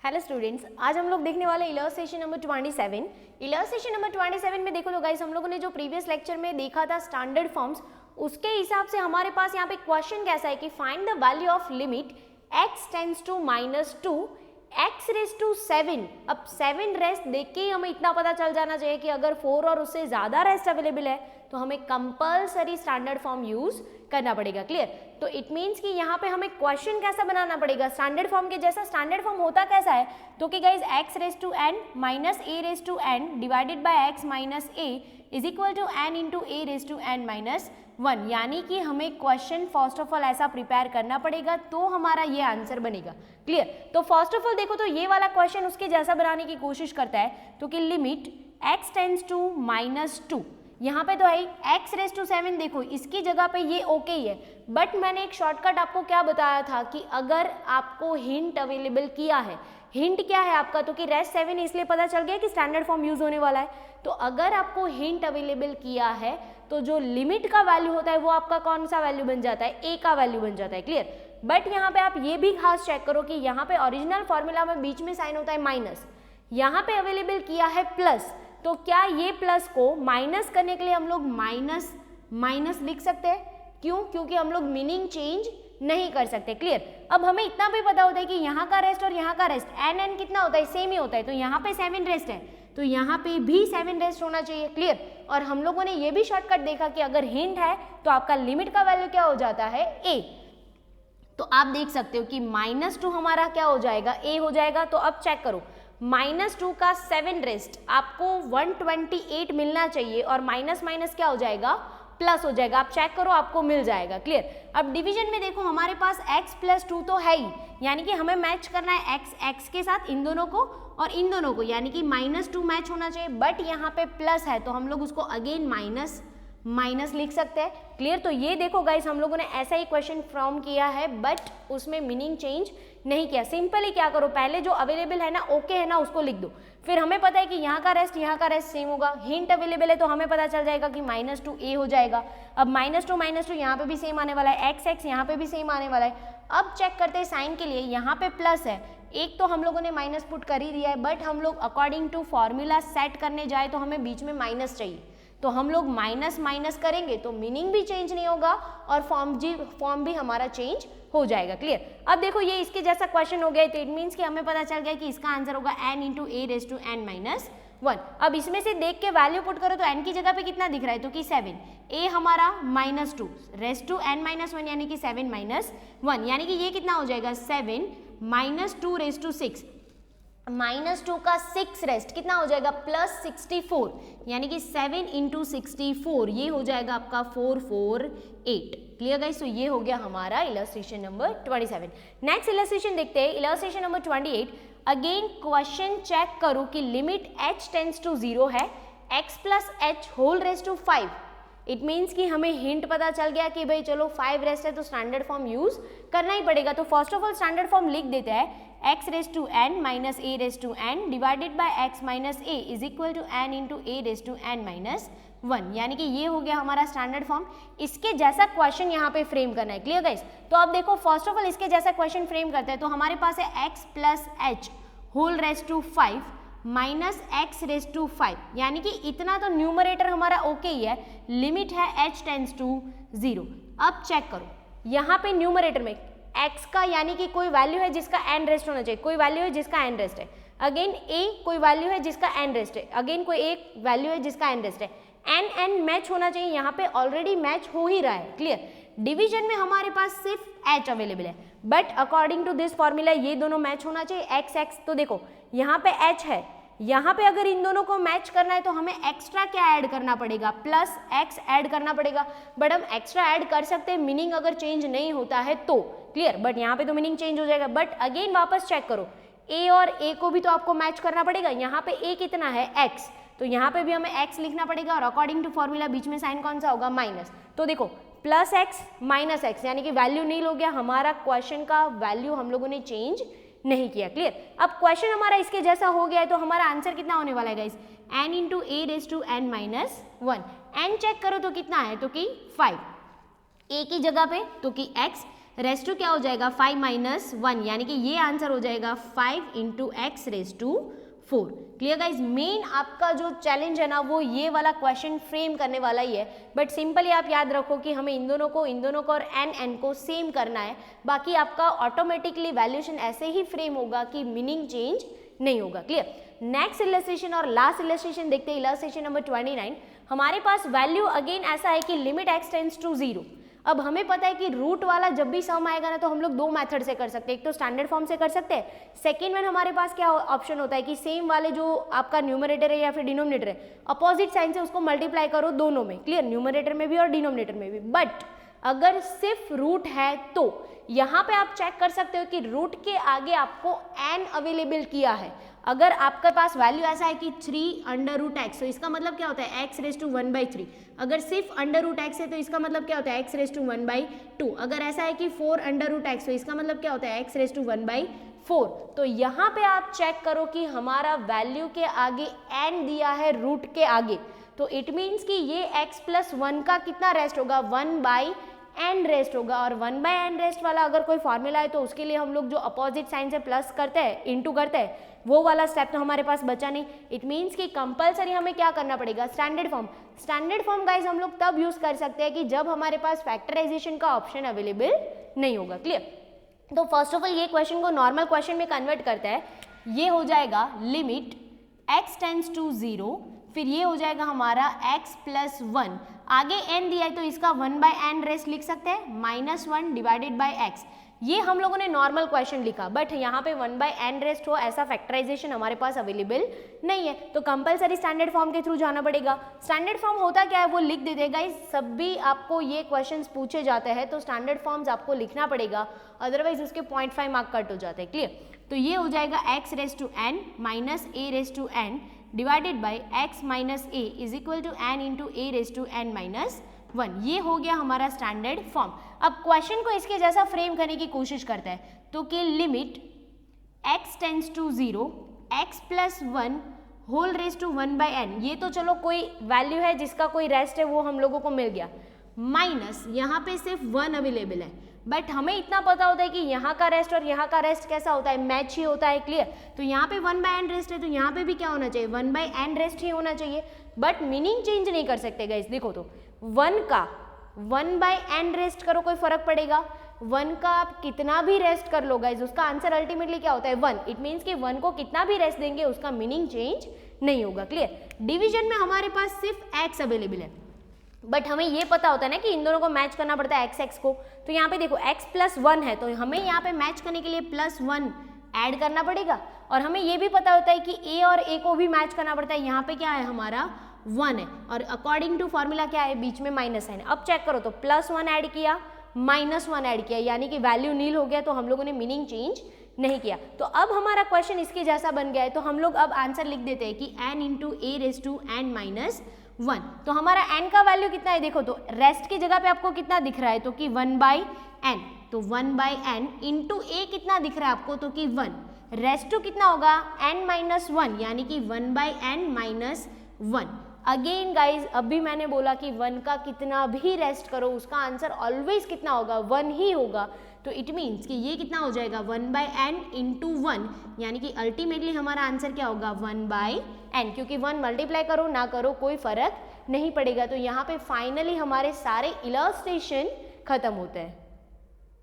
Hello students, आज हम लोग देखने वाले इलस्ट्रेशन नंबर 27। इलस्ट्रेशन नंबर 27 में देखो तो गाइस हम लोगों ने जो प्रीवियस लेक्चर में देखा था स्टैंडर्ड फॉर्म्स, उसके हिसाब से हमारे पास यहाँ पे क्वेश्चन कैसा है कि find the value of limit x tends to -2 x raise to 7। अब 7 रेस्ट देख के ही हमें इतना पता चल जाना चाहिए कि अगर 4 और उससे ज़्यादा रेस्ट अवेलेबल है तो हमें कंपल्सरी स्टैंडर्ड फॉर्म यूज़ करना पड़ेगा। क्लियर? तो इट मीन्स कि यहाँ पे हमें क्वेश्चन कैसा बनाना पड़ेगा स्टैंडर्ड फॉर्म के जैसा। स्टैंडर्ड फॉर्म होता कैसा है तो कि guys x raise to n minus a raise to n divided by x minus a is equal to n into a raise to n minus 1। यानी कि हमें क्वेश्चन फर्स्ट ऑफ ऑल ऐसा prepare करना पड़ेगा तो हमारा ये आंसर बनेगा। क्लियर? तो फर्स्ट ऑफ ऑल देखो तो ये वाला क्वेश्चन उसके जैसा बनाने की कोशिश करता है तो कि लिमिट x टेंड्स टू -2, यहाँ पे तो है x रेज टू 7। देखो इसकी जगह पे ये ओके ही है, बट मैंने एक शॉर्टकट आपको क्या बताया था कि अगर आपको हिंट अवेलेबल किया है, हिंट क्या है आपका तो कि रेस्ट 7 इसलिए पता चल गया कि स्टैंडर्ड फॉर्म यूज होने वाला है। तो अगर आपको हिंट अवेलेबल किया है तो जो लिमिट का वैल्यू होता है वो आपका कौन सा वैल्यू बन जाता है, a का वैल्यू बन जाता है। क्लियर? बट यहाँ पे आप ये भी खास चेक करो कि यहाँ पे ओरिजिनल फॉर्मूला में बीच में साइन होता है माइनस, यहाँ पे अवेलेबल किया है प्लस, तो क्या ये प्लस को माइनस करने के लिए हम लोग माइनस माइनस लिख सकते हैं? क्यों? क्योंकि हम लोग मीनिंग चेंज नहीं कर सकते। क्लियर? अब हमें इतना भी पता होता है कि यहाँ का रेस्ट और यहाँ का रेस्ट n कितना होता है, सेम ही होता है। तो यहाँ पे 7 रेस्ट है तो यहाँ पे भी 7 रेस्ट होना चाहिए। क्लियर? और हम लोगों ने ये भी शॉर्टकट देखा कि अगर हिंट है तो आपका लिमिट का वैल्यू क्या हो जाता है, a। तो आप देख सकते हो कि -2 हमारा क्या हो जाएगा, a हो जाएगा। तो अब चेक करो -2 का 7 रेस्ट आपको 128 मिलना चाहिए और माइनस माइनस क्या हो जाएगा, प्लस हो जाएगा। आप चेक करो आपको मिल जाएगा। क्लियर? अब डिवीजन में देखो हमारे पास x प्लस 2 तो है ही, यानी कि हमें मैच करना है x के साथ इन दोनों को और इन दोनों को, यानी कि -2 मैच होना चाहिए। बट यहाँ पे प्लस है तो हम लोग उसको अगेन माइनस माइनस लिख सकते हैं। क्लियर? तो ये देखो गाइस हम लोगों ने ऐसा ही क्वेश्चन फॉर्म किया है बट उसमें मीनिंग चेंज नहीं किया। सिंपली क्या करो, पहले जो अवेलेबल है ना, ओके है ना, उसको लिख दो। फिर हमें पता है कि यहाँ का रेस्ट सेम होगा। हिंट अवेलेबल है तो हमें पता चल जाएगा कि -2 a हो जाएगा। अब -2 यहाँ पे भी सेम आने वाला है, x यहाँ पे भी सेम आने वाला है। अब चेक करते हैं साइन के लिए, यहाँ पे प्लस है, एक तो हम लोगों ने माइनस पुट कर ही दिया है, बट हम लोग अकॉर्डिंग टू फॉर्मूला सेट करने जाए तो हमें बीच में माइनस चाहिए। तो हम लोग माइनस माइनस करेंगे तो मीनिंग भी चेंज नहीं होगा और फॉर्म भी हमारा चेंज हो जाएगा। क्लियर? अब देखो ये इसके जैसा क्वेश्चन हो गया तो इट मीन्स कि हमें पता चल गया कि इसका आंसर होगा n into a raise to n minus 1। अब इसमें से देख के वैल्यू पुट करो तो n की जगह पे कितना दिख रहा है तो कि 7, a हमारा -2 रेज टू n माइनस 1 यानी कि 7 माइनस 1, यानी कि ये कितना हो जाएगा 7 माइनस 2 रेज टू 6, -2 का 6 रेस्ट कितना हो जाएगा +64, यानी कि 7 इंटू 64 ये हो जाएगा आपका 448। Clear guys? तो ये हो गया हमारा इलस्ट्रेशन नंबर 27। नेक्स्ट इलस्ट्रेशन देखते हैं, illustration number 28। Again question check करो कि लिमिट h टेंड्स टू 0 है, x plus h whole raise to 5। It means कि हमें हिंट पता चल गया कि भाई चलो 5 रेस्ट है तो स्टैंडर्ड फॉर्म यूज करना ही पड़ेगा। तो first of all standard form लिख देते हैं, x raise to n minus a raise to n divided by x minus a is equal to n into a raise to n minus 1, यानी कि ये हो गया हमारा स्टैंडर्ड फॉर्म। इसके जैसा क्वेश्चन यहाँ पे फ्रेम करना है। Clear guys? तो अब देखो फर्स्ट ऑफ ऑल इसके जैसा क्वेश्चन फ्रेम करते हैं तो हमारे पास है x plus h whole raise to 5 minus x raise to 5, यानी कि इतना तो न्यूमरेटर हमारा ओके ही है। लिमिट है h टेंड्स टू 0। अब चेक करो यहाँ पे न्यूमरेटर में x का यानी कि कोई वैल्यू है जिसका n रेस्ट होना चाहिए, कोई वैल्यू है जिसका n रेस्ट है। अगेन a कोई वैल्यू है जिसका n रेस्ट है, अगेन कोई एक वैल्यू है जिसका n रेस्ट है। n मैच होना चाहिए, यहाँ पे ऑलरेडी मैच हो ही रहा है। क्लियर? डिवीजन में हमारे पास सिर्फ h अवेलेबल है, but according to this formula ये दोनों मैच होना चाहिए x। तो देखो यहाँ पे h है, यहाँ पे अगर इन दोनों को मैच करना है तो हमें एक्स्ट्रा क्या ऐड करना पड़ेगा, प्लस x ऐड करना पड़ेगा। बट हम एक्स्ट्रा ऐड कर सकते हैं मीनिंग अगर चेंज नहीं होता है तो। क्लियर? बट यहाँ पे तो मीनिंग चेंज हो जाएगा। बट अगेन वापस चेक करो, a और a को भी तो आपको मैच करना पड़ेगा। यहाँ पे a कितना है x, तो यहाँ पे भी हमें x लिखना पड़ेगा और अकॉर्डिंग टू फॉर्मूला बीच में साइन कौन सा होगा, माइनस। तो देखो प्लस x माइनस x यानी कि वैल्यू नील हो गया, हमारा क्वेश्चन का वैल्यू हम लोगों ने चेंज नहीं किया। क्लियर? अब क्वेश्चन हमारा इसके जैसा हो गया है तो हमारा आंसर कितना होने वाला है guys, n into a raise to n minus 1। n check करो तो कितना है तो कि 5, a की जगह पे तो कि x रेस टू क्या हो जाएगा 5 माइनस 1, यानी कि ये आंसर हो जाएगा 5 into x raise to 4। Clear guys, main आपका जो चैलेंज है ना वो ये वाला क्वेश्चन फ्रेम करने वाला ही है, बट सिंपली आप याद रखो कि हमें इन दोनों को और एन को सेम करना है, बाकी आपका ऑटोमेटिकली वैल्यूएशन ऐसे ही फ्रेम होगा कि मीनिंग चेंज नहीं होगा। क्लियर, नेक्स्ट इलस्ट्रेशन और लास्ट इलस्ट्रेशन देखते हैं, इलस्ट्रेशन नंबर 29। हमारे पास वैल्यू अगेन ऐसा है कि लिमिट एक्स टेंड्स टू 0। अब हमें पता है कि रूट वाला जब भी सम आएगा ना तो हम लोग दो मेथड से कर सकते हैं, एक तो स्टैंडर्ड फॉर्म से कर सकते हैं, सेकेंड में हमारे पास क्या ऑप्शन होता है कि सेम वाले जो आपका न्यूमरेटर है या फिर डिनोमिनेटर है अपोजिट साइन से उसको मल्टीप्लाई करो दोनों में। क्लियर, न्यूमरेटर में भी और डिनोमिनेटर में भी। बट अगर सिर्फ रूट है तो यहाँ पे आप चेक कर सकते हो कि रूट के आगे आपको n अवेलेबल किया है। अगर आपके पास वैल्यू ऐसा है कि 3 अंडर रूट एक्स, तो इसका मतलब क्या होता है x रेस टू 1/3। अगर सिर्फ अंडर रूट एक्स है तो इसका मतलब क्या होता है x रेस टू 1/2। अगर ऐसा है कि 4 अंडर रूट एक्स, तो इसका मतलब क्या होता है x रेस टू 1/4। तो यहाँ पे आप चेक करो कि हमारा वैल्यू के आगे n दिया है रूट के आगे, तो इट मीन्स कि ये x प्लस 1 का कितना रेस्ट होगा 1/n रेस्ट होगा। और 1/n रेस्ट वाला अगर कोई फॉर्मूला है तो उसके लिए हम लोग जो अपोजिट साइन से प्लस करते हैं इनटू करते हैं वो वाला स्टेप तो हमारे पास बचा नहीं। इट मीन्स कि कंपलसरी हमें क्या करना पड़ेगा, standard form. Standard form guys हम लोग तब यूज कर सकते हैं कि जब हमारे पास फैक्टराइजेशन का ऑप्शन अवेलेबल नहीं होगा। क्लियर, तो फर्स्ट ऑफ ऑल ये क्वेश्चन को नॉर्मल क्वेश्चन में कन्वर्ट करता है। ये हो जाएगा लिमिट x टेंड्स टू 0, फिर ये हो जाएगा हमारा x प्लस 1, आगे n दिया है तो इसका 1/n रेस्ट लिख सकते हैं, -1 डिवाइडेड बाय x। ये हम लोगों ने नॉर्मल क्वेश्चन लिखा, बट यहाँ पे 1/n रेस्ट हो ऐसा फैक्टराइजेशन हमारे पास अवेलेबल नहीं है, तो कंपलसरी स्टैंडर्ड फॉर्म के थ्रू जाना पड़ेगा। स्टैंडर्ड फॉर्म होता क्या है वो लिख देते गाइस, सब भी आपको ये क्वेश्चंस पूछे जाते हैं तो स्टैंडर्ड फॉर्म्स आपको लिखना पड़ेगा, अदरवाइज उसके 0.5 मार्क कट हो जाते हैं। क्लियर, तो ये हो जाएगा x raise to n minus a raise to n divided by x minus a is equal to n into a raise to n minus 1। ये हो गया हमारा स्टैंडर्ड फॉर्म। अब क्वेश्चन को इसके जैसा फ्रेम करने की कोशिश करता है, तो कि limit x tends to 0 x plus 1 whole raise to 1/n, ये तो चलो कोई वैल्यू है जिसका कोई रेस्ट है वो हम लोगों को मिल गया, माइनस यहाँ पे सिर्फ 1 अवेलेबल है, बट हमें इतना पता होता है कि यहाँ का रेस्ट और यहाँ का रेस्ट कैसा होता है, मैच ही होता है। क्लियर, तो यहाँ पे 1/n रेस्ट है तो यहाँ पे भी क्या होना चाहिए 1/n रेस्ट ही होना चाहिए, बट मीनिंग चेंज नहीं कर सकते गाइस। देखो तो 1 का 1/n रेस्ट करो कोई फर्क पड़ेगा, 1 का आप कितना भी रेस्ट कर लो गाइस उसका आंसर अल्टीमेटली क्या होता है 1। इट मीन्स कि 1 को कितना भी रेस्ट देंगे उसका मीनिंग चेंज नहीं होगा। क्लियर, डिवीजन में हमारे पास सिर्फ x अवेलेबल है, बट हमें ये पता होता है ना कि इन दोनों को मैच करना पड़ता है x को। तो यहाँ पे देखो x प्लस 1 है तो हमें यहाँ पे मैच करने के लिए +1 ऐड करना पड़ेगा, और हमें ये भी पता होता है कि a और a को भी मैच करना पड़ता है। यहाँ पे क्या है हमारा 1 है, और अकॉर्डिंग टू फॉर्मूला क्या है बीच में माइनस साइन है। अब चेक करो तो +1 ऐड किया -1 ऐड किया, यानी कि वैल्यू नील हो गया, तो हम लोगों ने मीनिंग चेंज नहीं किया। तो अब हमारा क्वेश्चन इसके जैसा बन गया है, तो हम लोग अब आंसर लिख देते हैं कि n into a raise to n minus 1। तो हमारा n का वैल्यू कितना है, देखो तो रेस्ट की जगह पे आपको कितना दिख रहा है, तो कि 1/n, तो 1/n इंटू a कितना दिख रहा है आपको, तो कि 1, रेस्ट टू कितना होगा n माइनस 1, यानी कि 1/n माइनस 1। अगेन गाइज अभी मैंने बोला कि 1 का कितना भी रेस्ट करो उसका आंसर ऑलवेज कितना होगा 1 ही होगा, तो इट मीन्स कि ये कितना हो जाएगा 1/n इंटू 1, यानी कि अल्टीमेटली हमारा आंसर क्या होगा 1/n, क्योंकि 1 मल्टीप्लाई करो ना करो कोई फर्क नहीं पड़ेगा। तो यहाँ पे फाइनली हमारे सारे इलस्ट्रेशन खत्म होते हैं।